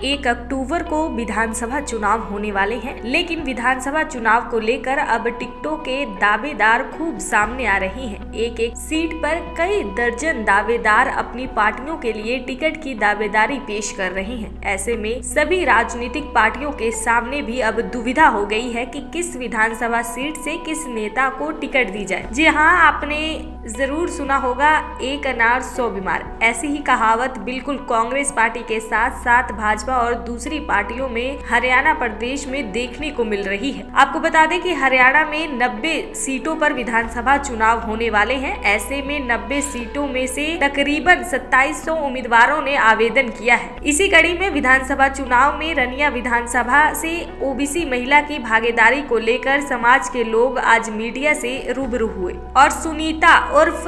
1 अक्टूबर को विधानसभा चुनाव होने वाले हैं, लेकिन विधानसभा चुनाव को लेकर अब टिकटों के दावेदार खूब सामने आ रहे हैं। एक एक सीट पर कई दर्जन दावेदार अपनी पार्टियों के लिए टिकट की दावेदारी पेश कर रहे हैं। ऐसे में सभी राजनीतिक पार्टियों के सामने भी अब दुविधा हो गई है कि किस विधानसभा सीट से किस नेता को टिकट दी जाए। जी हाँ, आपने जरूर सुना होगा, एक अनार 100 बीमार। ऐसी ही कहावत बिल्कुल कांग्रेस पार्टी के साथ साथ भाजपा और दूसरी पार्टियों में हरियाणा प्रदेश में देखने को मिल रही है। आपको बता दें कि हरियाणा में 90 सीटों पर विधानसभा चुनाव होने वाले हैं। ऐसे में 90 सीटों में से तकरीबन 2700 उम्मीदवारों ने आवेदन किया है। इसी कड़ी में विधानसभा चुनाव में रनिया विधानसभा से ओबीसी महिला की भागीदारी को लेकर समाज के लोग आज मीडिया से रूबरू हुए और सुनीता उर्फ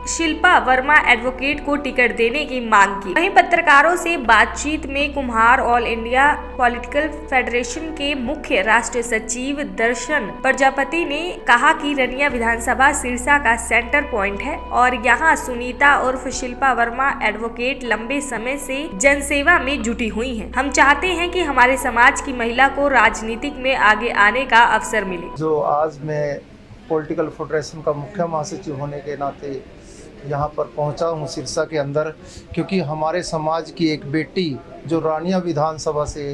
शिल्पा वर्मा एडवोकेट को टिकट देने की मांग की। वहीं पत्रकारों से बातचीत में कुम्हार ऑल इंडिया पॉलिटिकल फेडरेशन के मुख्य राष्ट्रीय सचिव दर्शन प्रजापति ने कहा कि रनिया विधानसभा सिरसा का सेंटर पॉइंट है और यहाँ सुनीता उर्फ शिल्पा वर्मा एडवोकेट लंबे समय से जनसेवा में जुटी हुई है। हम चाहते हैं कि हमारे समाज की महिला को राजनीतिक में आगे आने का अवसर मिले। जो आज मैं पॉलिटिकल फेडरेशन का मुख्य महासचिव होने के नाते यहाँ पर पहुँचा हूँ सिरसा के अंदर, क्योंकि हमारे समाज की एक बेटी जो रानिया विधानसभा से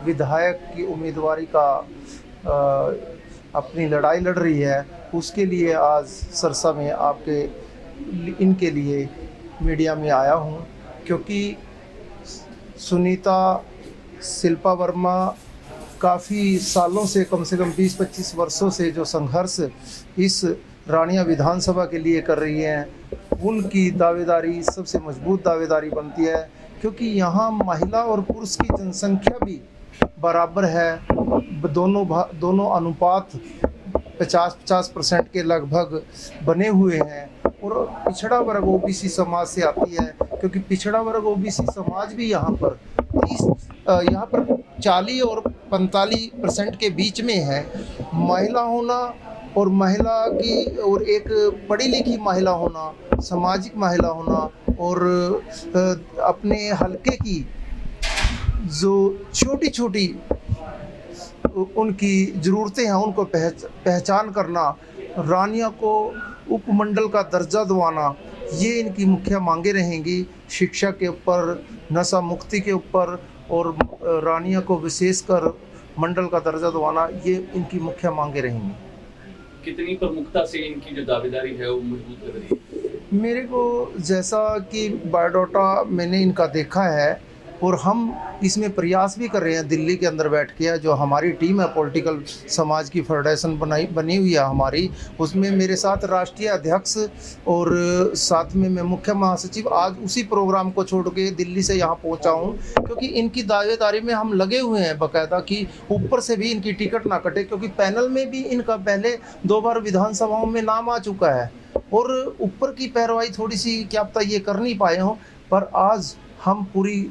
विधायक की उम्मीदवारी का अपनी लड़ाई लड़ रही है, उसके लिए आज सिरसा में इनके लिए मीडिया में आया हूँ। क्योंकि सुनीता शिल्पा वर्मा काफ़ी सालों से, कम से कम 20-25 वर्षों से जो संघर्ष इस रानिया विधानसभा के लिए कर रही हैं, उनकी दावेदारी सबसे मजबूत दावेदारी बनती है। क्योंकि यहाँ महिला और पुरुष की जनसंख्या भी बराबर है, दोनों अनुपात 50-50% के लगभग बने हुए हैं। और पिछड़ा वर्ग ओबीसी समाज से आती है, क्योंकि पिछड़ा वर्ग ओबीसी समाज भी यहाँ पर 40 और 45% के बीच में है। महिला होना और महिला की और एक पढ़ी लिखी महिला होना, सामाजिक महिला होना और अपने हलके की जो छोटी छोटी उनकी ज़रूरतें हैं उनको पहचान करना, रानिया को उपमंडल का दर्जा दिलाना, ये इनकी मुख्य मांगे रहेंगी। शिक्षा के ऊपर, नशा मुक्ति के ऊपर और रानिया को विशेषकर मंडल का दर्जा दिलाना, ये इनकी मुख्य मांगे रहेंगी। कितनी प्रमुखता से इनकी जो दावेदारी है वो मजबूत कर रही है? मेरे को जैसा कि बायोडाटा मैंने इनका देखा है और हम इसमें प्रयास भी कर रहे हैं दिल्ली के अंदर बैठ के, जो हमारी टीम है पॉलिटिकल समाज की फेडरेशन बनी हुई है हमारी, उसमें मेरे साथ राष्ट्रीय अध्यक्ष और साथ में मैं मुख्य महासचिव आज उसी प्रोग्राम को छोड़ के दिल्ली से यहाँ पहुँचा हूँ। क्योंकि इनकी दावेदारी में हम लगे हुए हैं बाकायदा कि ऊपर से भी इनकी टिकट ना कटे, क्योंकि पैनल में भी इनका पहले 2 बार विधानसभाओं में नाम आ चुका है और ऊपर की पैरवाई थोड़ी सी क्या पता ये कर नहीं पाए हों। पर आज हम पूरी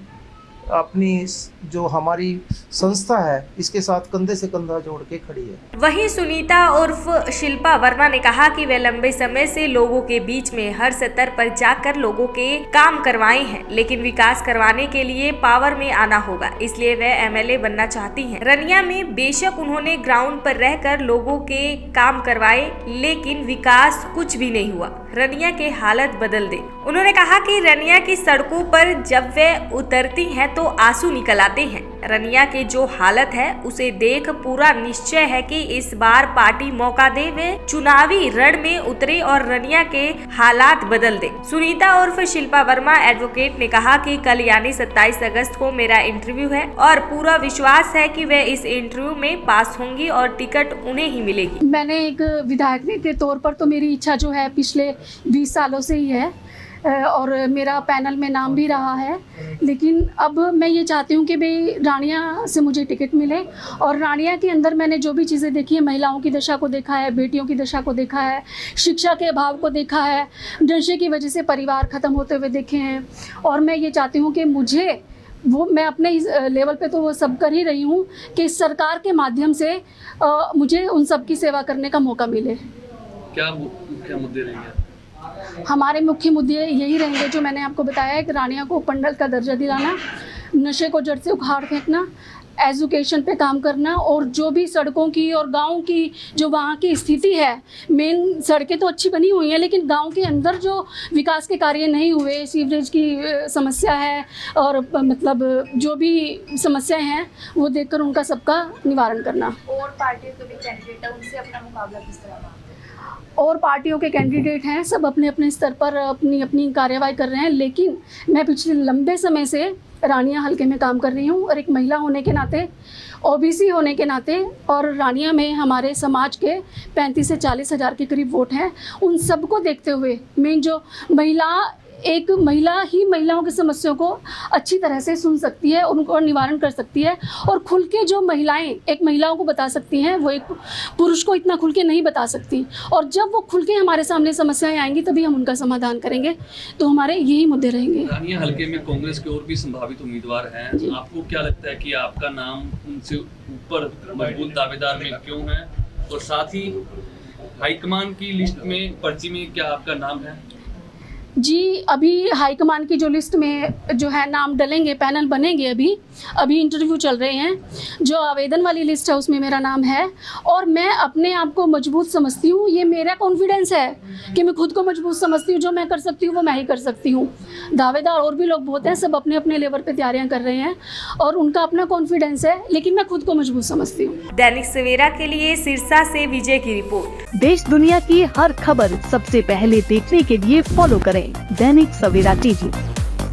अपनी जो हमारी संस्था है इसके साथ कंधे से कंधा जोड़ के खड़ी है। वहीं सुनीता उर्फ शिल्पा वर्मा ने कहा कि वे लंबे समय से लोगों के बीच में हर स्तर पर जाकर लोगों के काम करवाए हैं, लेकिन विकास करवाने के लिए पावर में आना होगा, इसलिए वे एमएलए बनना चाहती हैं। रनिया में बेशक उन्होंने ग्राउंड पर रहकर लोगों के काम करवाए, लेकिन विकास कुछ भी नहीं हुआ। रनिया के हालत बदल दे। उन्होंने कहा कि रनिया की सड़कों पर जब वे उतरती हैं तो आंसू निकल आते हैं। रनिया के जो हालत है उसे देख पूरा निश्चय है कि इस बार पार्टी मौका दे, वे चुनावी रण में उतरे और रनिया के हालात बदल दे। सुनीता उर्फ शिल्पा वर्मा एडवोकेट ने कहा कि कल यानी 27 अगस्त को मेरा इंटरव्यू है और पूरा विश्वास है कि वे इस इंटरव्यू में पास होंगी और टिकट उन्हें ही मिलेगी। मैंने एक विधायक के तौर पर तो मेरी इच्छा जो है पिछले 20 सालों से ही है और मेरा पैनल में नाम भी रहा है, लेकिन अब मैं ये चाहती हूँ कि भाई रानिया से मुझे टिकट मिले। और रानिया के अंदर मैंने जो भी चीज़ें देखी है, महिलाओं की दशा को देखा है, बेटियों की दशा को देखा है, शिक्षा के अभाव को देखा है, नशे की वजह से परिवार ख़त्म होते हुए देखे हैं। और मैं ये चाहती हूँ कि मुझे मैं अपने लेवल पे तो वो सब कर ही रही हूँ कि सरकार के माध्यम से मुझे उन सब की सेवा करने का मौका मिले। क्या मुख्य मुद्दे रहेंगे? हमारे मुख्य मुद्दे यही रहेंगे जो मैंने आपको बताया है कि रानिया को उपमंडल का दर्जा दिलाना, नशे को जड़ से उखाड़ फेंकना, एजुकेशन पे काम करना, और जो भी सड़कों की और गांव की जो वहाँ की स्थिति है, मेन सड़कें तो अच्छी बनी हुई हैं लेकिन गांव के अंदर जो विकास के कार्य नहीं हुए, सीवरेज की समस्या है और मतलब जो भी समस्याएं हैं वो देखकर उनका सबका निवारण करना। और पार्टियों के भी कैंडिडेट है, उनसे अपना मुकाबला किस तरह मानते हैं? और पार्टियों के कैंडिडेट हैं, सब अपने अपने स्तर पर अपनी अपनी कार्यवाही कर रहे हैं, लेकिन मैं पिछले लंबे समय से रानिया हलके में काम कर रही हूँ और एक महिला होने के नाते, ओबीसी होने के नाते, और रानिया में हमारे समाज के 35 से 40 हज़ार के करीब वोट हैं। उन सबको देखते हुए मेन जो एक महिला ही महिलाओं की समस्याओं को अच्छी तरह से सुन सकती है, उनको निवारण कर सकती है, और खुल के जो महिलाएं एक महिलाओं को बता सकती हैं वो एक पुरुष को इतना खुल के नहीं बता सकती, और जब वो खुल के हमारे सामने समस्याएं आएंगी तभी हम उनका समाधान करेंगे। तो हमारे यही मुद्दे रहेंगे। रानिया हल्के में कांग्रेस के और भी संभावित उम्मीदवार हैं, आपको क्या लगता है कि आपका नाम उनसे ऊपर मजबूत दावेदार में क्यों है, और साथ ही हाईकमान की लिस्ट में पर्ची में क्या आपका नाम है? जी, अभी हाईकमान की जो लिस्ट में जो है नाम डलेंगे, पैनल बनेंगे, अभी इंटरव्यू चल रहे हैं। जो आवेदन वाली लिस्ट है उसमें मेरा नाम है, और मैं अपने आप को मजबूत समझती हूँ। ये मेरा कॉन्फिडेंस है कि मैं खुद को मजबूत समझती हूँ, जो मैं कर सकती हूँ वो मैं ही कर सकती हूँ। दावेदार और भी लोग बहुत हैं, सब अपने अपने लेवल पे तैयारियाँ कर रहे हैं और उनका अपना कॉन्फिडेंस है, लेकिन मैं खुद को मजबूत समझती हूँ। दैनिक सवेरा के लिए सिरसा से विजय की रिपोर्ट। देश दुनिया की हर खबर सबसे पहले देखने के लिए फॉलो करें Dainik Savera TV,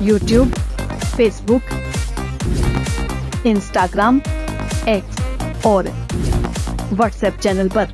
YouTube, Facebook, Instagram, X और व्हाट्सएप चैनल पर।